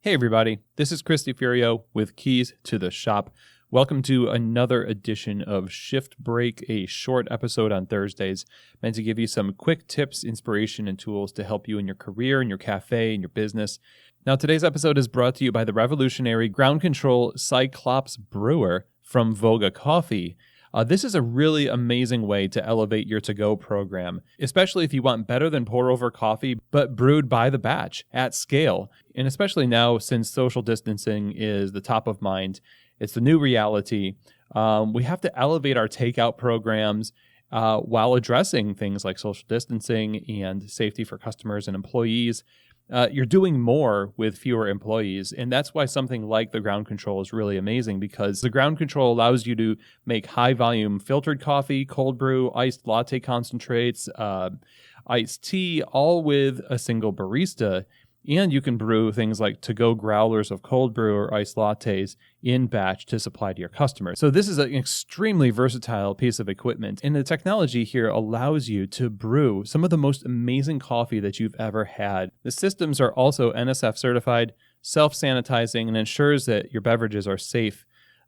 Hey everybody, this is Chris DeFurio with Keys to the Shop. Welcome to another edition of Shift Break, a short episode on Thursdays, meant to give you some quick tips, inspiration, and tools to help you in your career, in your cafe, in your business. Now today's episode is brought to you by the revolutionary ground control Cyclops Brewer from Voga Coffee. This is a really amazing way to elevate your to-go program, especially if you want better than pour-over coffee, but brewed by the batch at scale. And especially now, since social distancing is the top of mind, it's the new reality. We have to elevate our takeout programs while addressing things like social distancing and safety for customers and employees. You're doing more with fewer employees, and that's why something like the ground control is really amazing, because the ground control allows you to make high-volume filtered coffee, cold brew, iced latte concentrates, iced tea, all with a single barista. And you can brew things like to-go growlers of cold brew or iced lattes in batch to supply to your customers. So this is an extremely versatile piece of equipment. And the technology here allows you to brew some of the most amazing coffee that you've ever had. The systems are also NSF certified, self-sanitizing, and ensures that your beverages are safe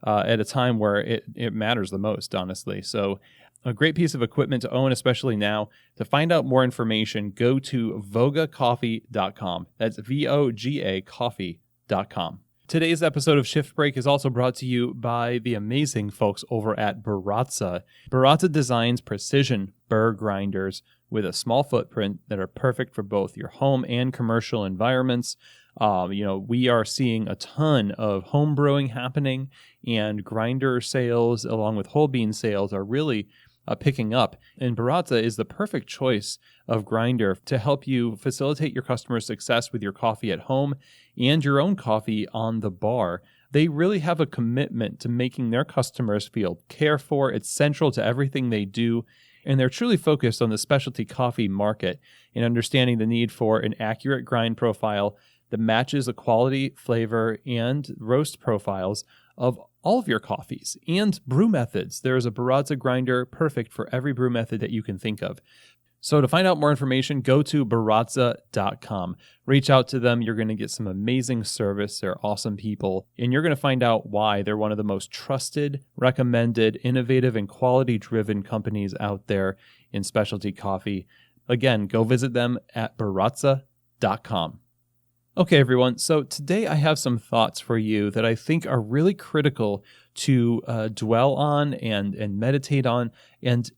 at a time where it matters the most, honestly. So a great piece of equipment to own, especially now. To find out more information, go to vogacoffee.com. That's VOGA coffee.com. Today's episode of Shift Break is also brought to you by the amazing folks over at BARATZA. BARATZA designs precision burr grinders with a small footprint that are perfect for both your home and commercial environments. We are seeing a ton of home brewing happening, and grinder sales along with whole bean sales are really picking up. And BARATZA is the perfect choice of grinder to help you facilitate your customer success with your coffee at home and your own coffee on the bar. They really have a commitment to making their customers feel cared for. It's central to everything they do. And they're truly focused on the specialty coffee market and understanding the need for an accurate grind profile that matches the quality, flavor, and roast profiles of all of your coffees and brew methods. There is a BARATZA grinder perfect for every brew method that you can think of. So to find out more information, go to BARATZA.com. Reach out to them. You're going to get some amazing service. They're awesome people. And you're going to find out why they're one of the most trusted, recommended, innovative, and quality-driven companies out there in specialty coffee. Again, go visit them at BARATZA.com. Okay, everyone. So today I have some thoughts for you that I think are really critical to dwell on and meditate on and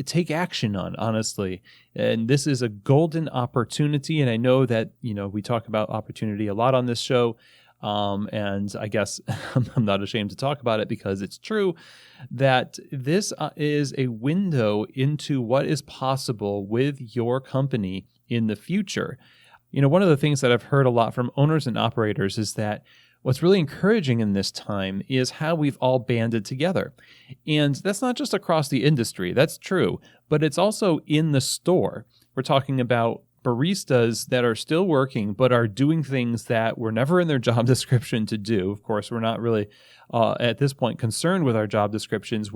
take action on, honestly. And this is a golden opportunity. And I know that, we talk about opportunity a lot on this show. And I guess I'm not ashamed to talk about it because it's true that this is a window into what is possible with your company in the future. One of the things that I've heard a lot from owners and operators is that what's really encouraging in this time is how we've all banded together. And that's not just across the industry, that's true, but it's also in the store. We're talking about baristas that are still working, but are doing things that were never in their job description to do. Of course, we're not really, at this point, concerned with our job descriptions.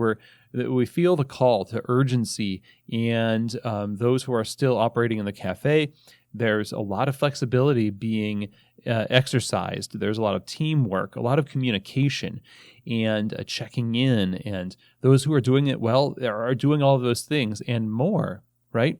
We feel the call to urgency, and those who are still operating in the cafe, there's a lot of flexibility being exercised. There's a lot of teamwork, a lot of communication, and checking in. And those who are doing it well are doing all of those things and more, right?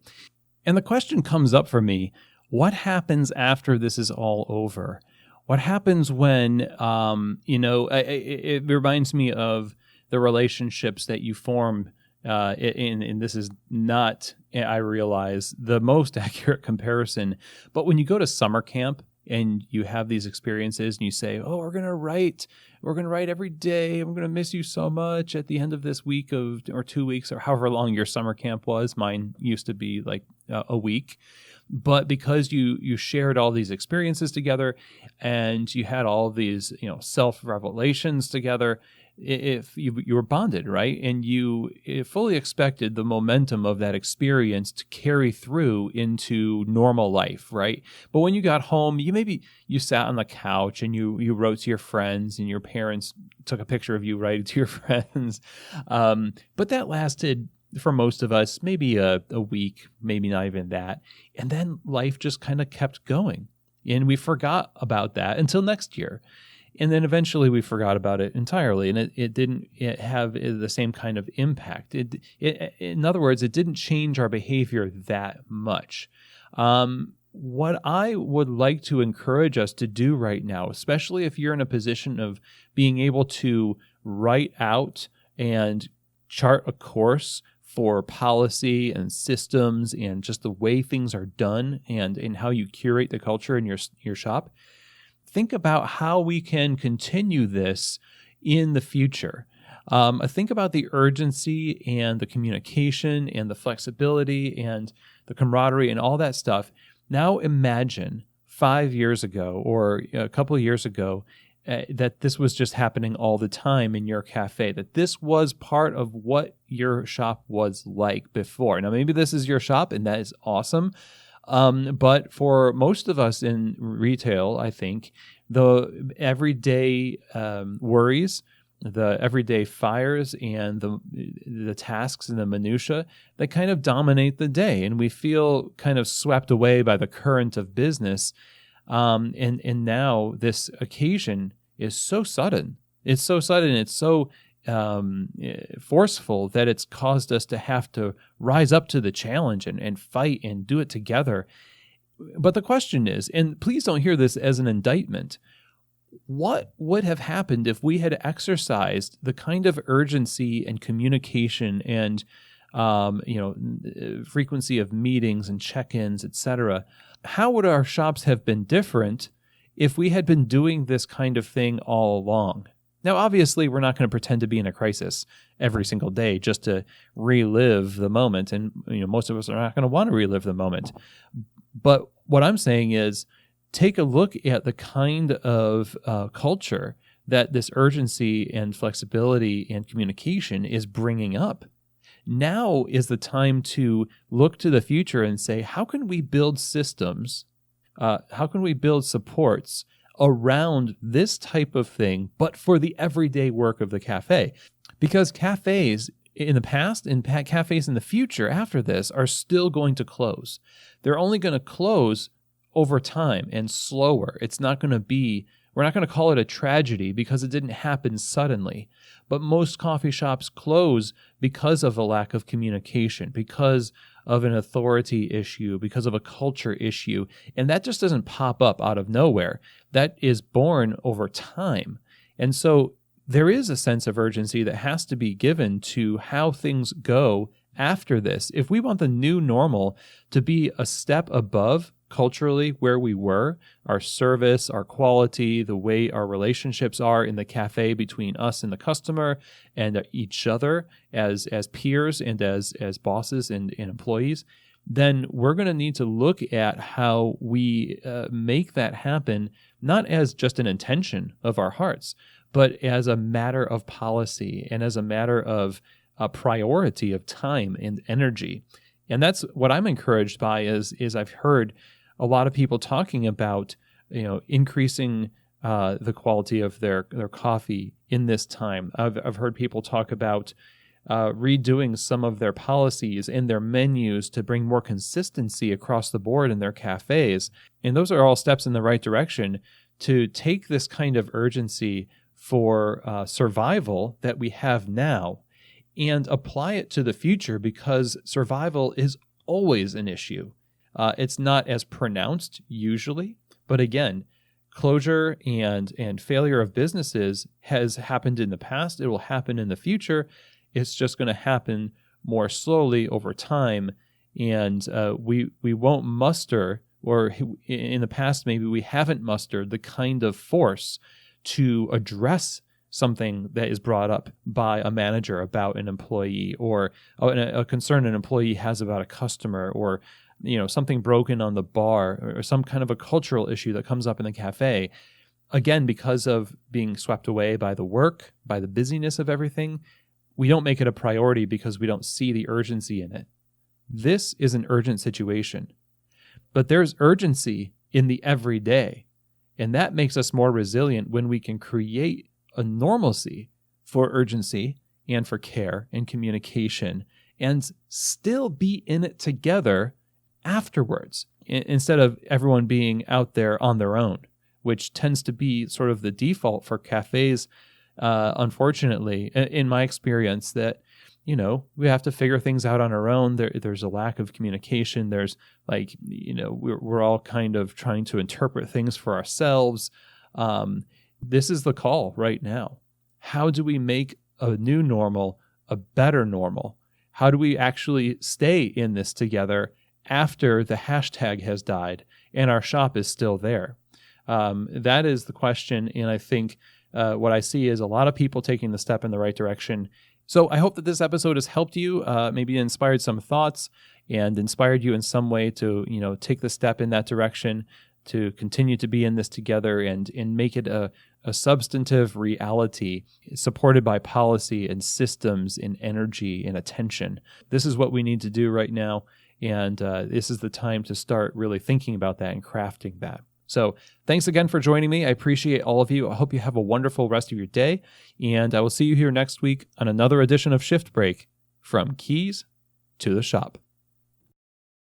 And the question comes up for me, what happens after this is all over? What happens when, it reminds me of the relationships that you form and this is not, I realize, the most accurate comparison, but when you go to summer camp and you have these experiences and you say, oh, we're going to write every day. I'm going to miss you so much at the end of this week or 2 weeks or however long your summer camp was. Mine used to be like a week. But because you shared all these experiences together and you had all these, self-revelations together, if you were bonded, right? And you fully expected the momentum of that experience to carry through into normal life, right? But when you got home, you sat on the couch and you wrote to your friends, and your parents took a picture of you writing to your friends. But that lasted, for most of us, maybe a week, maybe not even that. And then life just kind of kept going. And we forgot about that until next year. And then eventually we forgot about it entirely, and it didn't have the same kind of impact. In other words, it didn't change our behavior that much. What I would like to encourage us to do right now, especially if you're in a position of being able to write out and chart a course for policy and systems and just the way things are done and how you curate the culture in your shop, think about how we can continue this in the future. Think about the urgency and the communication and the flexibility and the camaraderie and all that stuff. Now imagine 5 years ago or a couple of years ago that this was just happening all the time in your cafe, that this was part of what your shop was like before. Now, maybe this is your shop and that is awesome. But for most of us in retail, I think the everyday worries, the everyday fires, and the tasks and the minutia that kind of dominate the day, and we feel kind of swept away by the current of business. And now this occasion is so sudden. It's so sudden. It's so forceful that it's caused us to have to rise up to the challenge and fight and do it together. But the question is, and please don't hear this as an indictment, what would have happened if we had exercised the kind of urgency and communication and frequency of meetings and check-ins, etc.? How would our shops have been different if we had been doing this kind of thing all along? Now, obviously, we're not going to pretend to be in a crisis every single day just to relive the moment. And most of us are not going to want to relive the moment. But what I'm saying is take a look at the kind of culture that this urgency and flexibility and communication is bringing up. Now is the time to look to the future and say, how can we build systems? How can we build supports around this type of thing, but for the everyday work of the cafe? Because cafes in the past and cafes in the future after this are still going to close. They're only going to close over time and slower. It's not going to be, we're not going to call it a tragedy because it didn't happen suddenly. But most coffee shops close because of a lack of communication, because of an authority issue, because of a culture issue. And that just doesn't pop up out of nowhere. That is born over time. And so there is a sense of urgency that has to be given to how things go after this. If we want the new normal to be a step above culturally where we were, our service, our quality, the way our relationships are in the cafe between us and the customer and each other as peers and as bosses and employees, then we're going to need to look at how we make that happen, not as just an intention of our hearts, but as a matter of policy and as a matter of a priority of time and energy. And that's what I'm encouraged by is I've heard a lot of people talking about, increasing the quality of their coffee in this time. I've heard people talk about redoing some of their policies and their menus to bring more consistency across the board in their cafes. And those are all steps in the right direction to take this kind of urgency for survival that we have now and apply it to the future, because survival is always an issue. It's not as pronounced usually, but again, closure and failure of businesses has happened in the past. It will happen in the future. It's just going to happen more slowly over time, and we won't muster, or in the past maybe we haven't mustered the kind of force to address something that is brought up by a manager about an employee, or a concern an employee has about a customer, or something broken on the bar, or some kind of a cultural issue that comes up in the cafe. Again, because of being swept away by the work, by the busyness of everything, we don't make it a priority because we don't see the urgency in it. This is an urgent situation, but there's urgency in the everyday, and that makes us more resilient when we can create a normalcy for urgency and for care and communication and still be in it together afterwards. instead of everyone being out there on their own, which tends to be sort of the default for cafes, unfortunately, in my experience, that, we have to figure things out on our own. There's a lack of communication. There's we're all kind of trying to interpret things for ourselves. This is the call right now. How do we make a new normal a better normal? How do we actually stay in this together after the hashtag has died and our shop is still there? That is the question. And I think what I see is a lot of people taking the step in the right direction. So I hope that this episode has helped you, maybe inspired some thoughts and inspired you in some way to, take the step in that direction, to continue to be in this together and make it a substantive reality supported by policy and systems and energy and attention. This is what we need to do right now. And this is the time to start really thinking about that and crafting that. So thanks again for joining me. I appreciate all of you. I hope you have a wonderful rest of your day. And I will see you here next week on another edition of Shift Break, from Keys to the Shop.